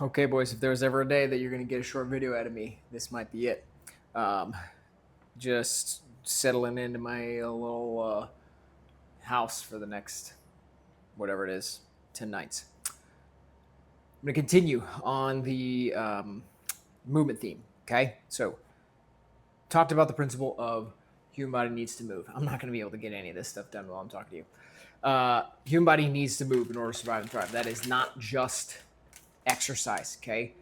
Okay, boys, if there's ever a day that you're going to get a short video out of me, this might be it. Um, just settling into my little house for the next, whatever it is, 10 nights. I'm going to continue on the movement theme. Okay, so talked about the principle of human body needs to move. I'm not going to be able to get any of this stuff done while I'm talking to you. Human body needs to move in order to survive and thrive. That is not just exercise. Okay.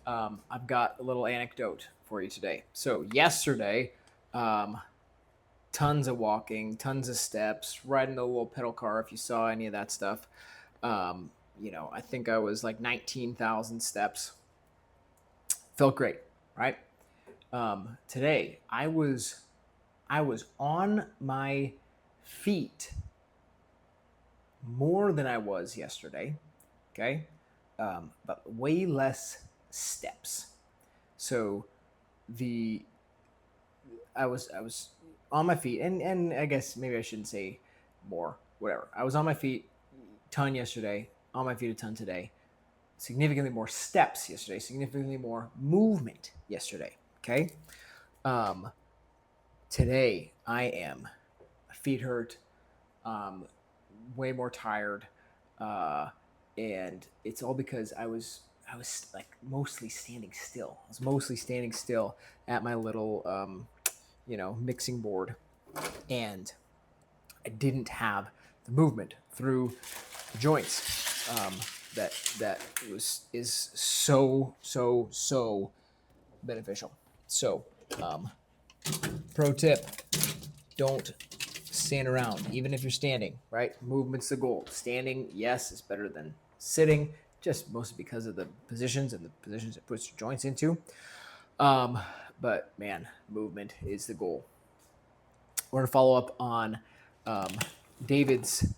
I've got a little anecdote for you today. So yesterday, tons of walking, tons of steps, riding the little pedal car. If you saw any of that stuff, I think I was like 19,000 steps. Felt great, right? Today I was on my feet more than I was yesterday. Okay, but way less steps. So the I was on my feet, and I guess maybe I shouldn't say more. Whatever. I was on my feet ton yesterday, on my feet a ton today. Significantly more steps yesterday. Significantly more movement yesterday. Okay. Um, Today I am. My feet hurt. Um, Way more tired. And it's all because I was like mostly standing still. I was mostly standing still at my little mixing board, and I didn't have the movement through the joints that is so beneficial. So, pro tip: don't stand around, even if you're standing. Right, movement's the goal. Standing, yes, is better than sitting, just mostly because of the positions and the positions it puts your joints into. Um, but man, movement is the goal. We're gonna follow up on um, David's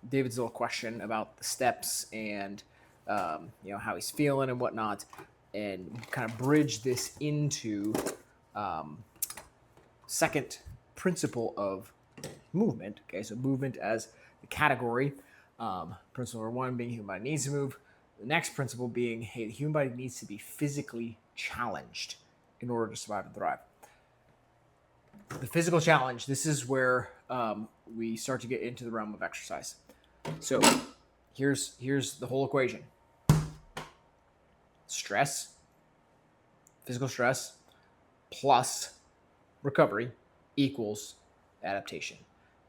David's little question about the steps and how he's feeling and whatnot, and kind of bridge this into um, second principle of movement. Okay, so movement as the category. Principle number one being human body needs to move. The next principle being, hey, the human body needs to be physically challenged in order to survive and thrive. The physical challenge, this is where we start to get into the realm of exercise. So here's the whole equation. Stress, physical stress, plus recovery equals adaptation.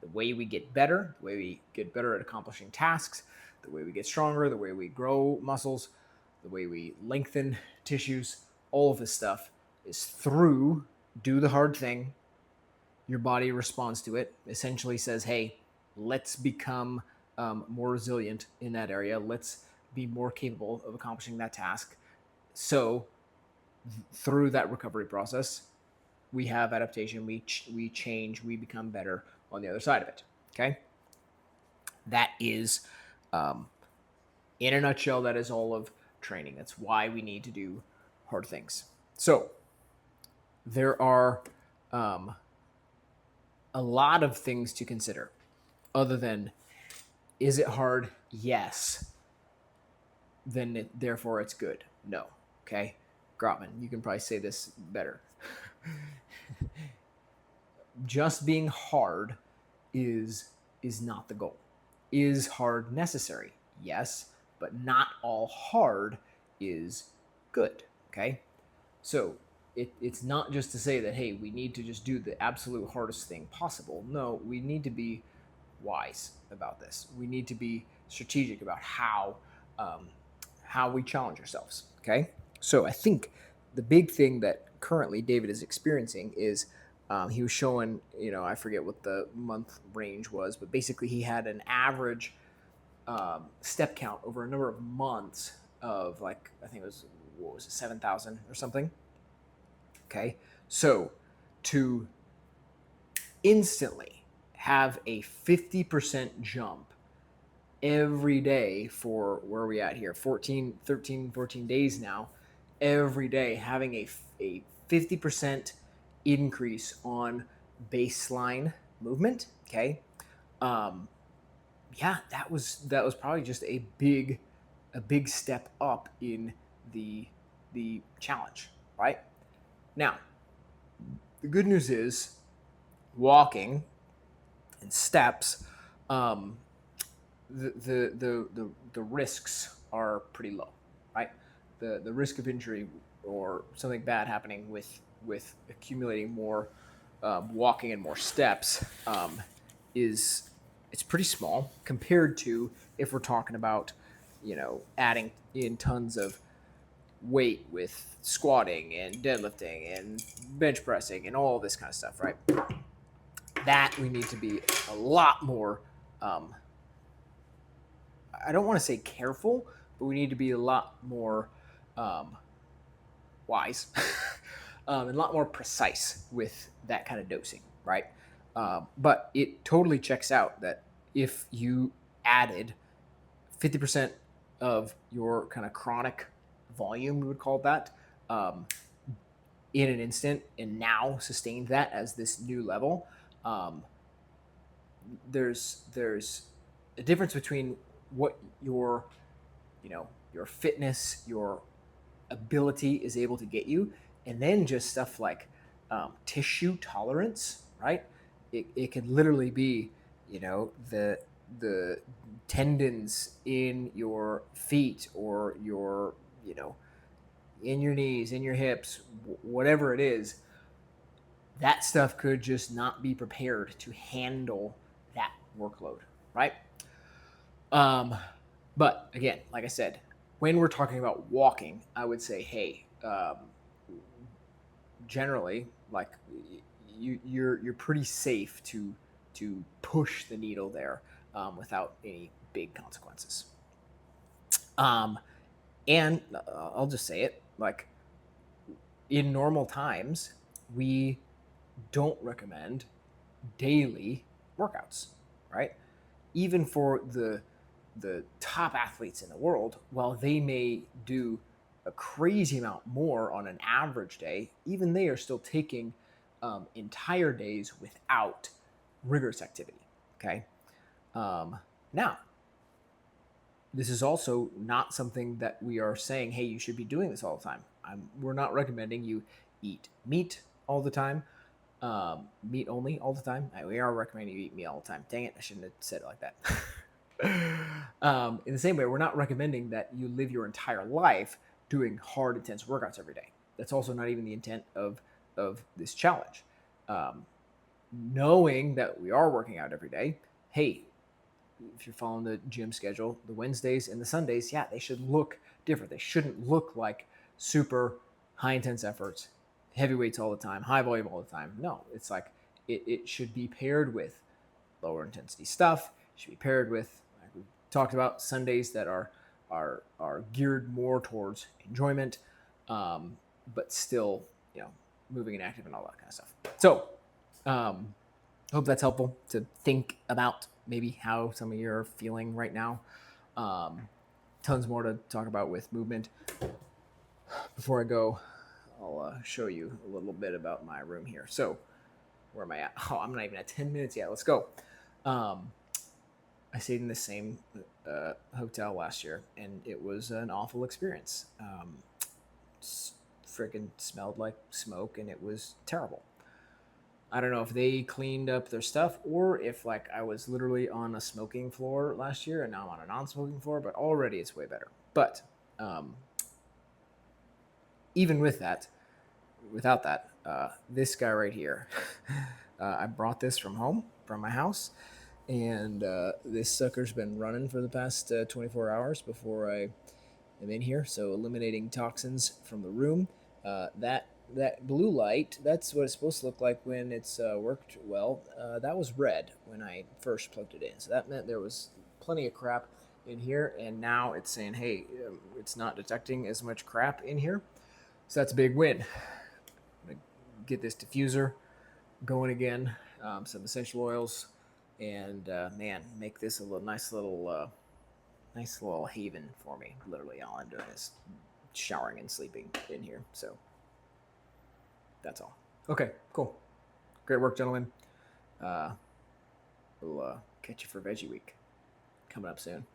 The way we get better, the way we get better at accomplishing tasks, the way we get stronger, the way we grow muscles, the way we lengthen tissues, all of this stuff is through do the hard thing. Your body responds to it, essentially says, hey, let's become more resilient in that area. Let's be more capable of accomplishing that task. So through that recovery process, we have adaptation, we change, we become better on the other side of it. Okay, that is, in a nutshell, that is all of training. That's why we need to do hard things. So there are a lot of things to consider, other than is it hard? Yes. Then therefore it's good. No. Okay, Grotman, you can probably say this better. Just being hard is not the goal. Is hard necessary? Yes, but not all hard is good. Okay, so it's not just to say that, hey, we need to just do the absolute hardest thing possible. No, we need to be wise about this. We need to be strategic about how we challenge ourselves. Okay, so I think the big thing that currently David is experiencing is he was showing, I forget what the month range was, but basically he had an average step count over a number of months of, like, I think it was, what was it, 7,000 or something. Okay, so to instantly have a 50% jump every day for, where are we at here, 14 days now, every day having a 50% increase on baseline movement. Okay, yeah, that was probably just a big a big step up in the challenge, right? Now, the good news is walking and steps, um, the risks are pretty low, right? The risk of injury or something bad happening with accumulating more walking and more steps is it's pretty small compared to if we're talking about adding in tons of weight with squatting and deadlifting and bench pressing and all this kind of stuff, right? That we need to be a lot more I don't want to say careful, but we need to be a lot more wise and a lot more precise with that kind of dosing, right? But it totally checks out that if you added 50% of your kind of chronic volume, we would call that, in an instant, and now sustained that as this new level, um, there's a difference between what your fitness, your ability is able to get you, and then just stuff like tissue tolerance, right? It can literally be the tendons in your feet or your in your knees, in your hips, whatever it is. That stuff could just not be prepared to handle that workload, right? Um, but again, like I said, when we're talking about walking, I would say, hey, generally, like you're pretty safe to push the needle there without any big consequences. And I'll just say it, like in normal times, we don't recommend daily workouts, right? Even for the top athletes in the world, while they may do a crazy amount more on an average day, even they are still taking entire days without rigorous activity. Okay. Now, this is also not something that we are saying, hey, you should be doing this all the time. We're not recommending you eat meat all the time, meat only all the time. We are recommending you eat meat all the time. Dang it, I shouldn't have said it like that. In the same way, we're not recommending that you live your entire life doing hard, intense workouts every day. That's also not even the intent of this challenge. Knowing that we are working out every day, hey, if you're following the gym schedule, the Wednesdays and the Sundays, yeah, they should look different. They shouldn't look like super high intense efforts, heavy weights all the time, high volume all the time. No, it's like it should be paired with lower intensity stuff. It should be paired with, like we talked about, Sundays that are geared more towards enjoyment, but still, moving and active and all that kind of stuff. So, hope that's helpful to think about maybe how some of you are feeling right now. Tons more to talk about with movement. Before I go, I'll show you a little bit about my room here. So, where am I at? Oh, I'm not even at 10 minutes yet. Let's go. I stayed in the same hotel last year, and it was an awful experience. Freaking smelled like smoke, and it was terrible. I don't know if they cleaned up their stuff or if like I was literally on a smoking floor last year and now I'm on a non-smoking floor, but already it's way better. But even without that, this guy right here, I brought this from home, from my house, and this sucker's been running for the past 24 hours before I am in here. So eliminating toxins from the room. That blue light, that's what it's supposed to look like when it's worked well. That was red when I first plugged it in. So that meant there was plenty of crap in here. And now it's saying, hey, it's not detecting as much crap in here. So that's a big win. I'm going to get this diffuser going again, some essential oils, and man, make this a nice little haven for me. Literally all I'm doing is showering and sleeping in here. So that's all. Okay, cool. Great work, gentlemen. We'll catch you for Veggie Week coming up soon.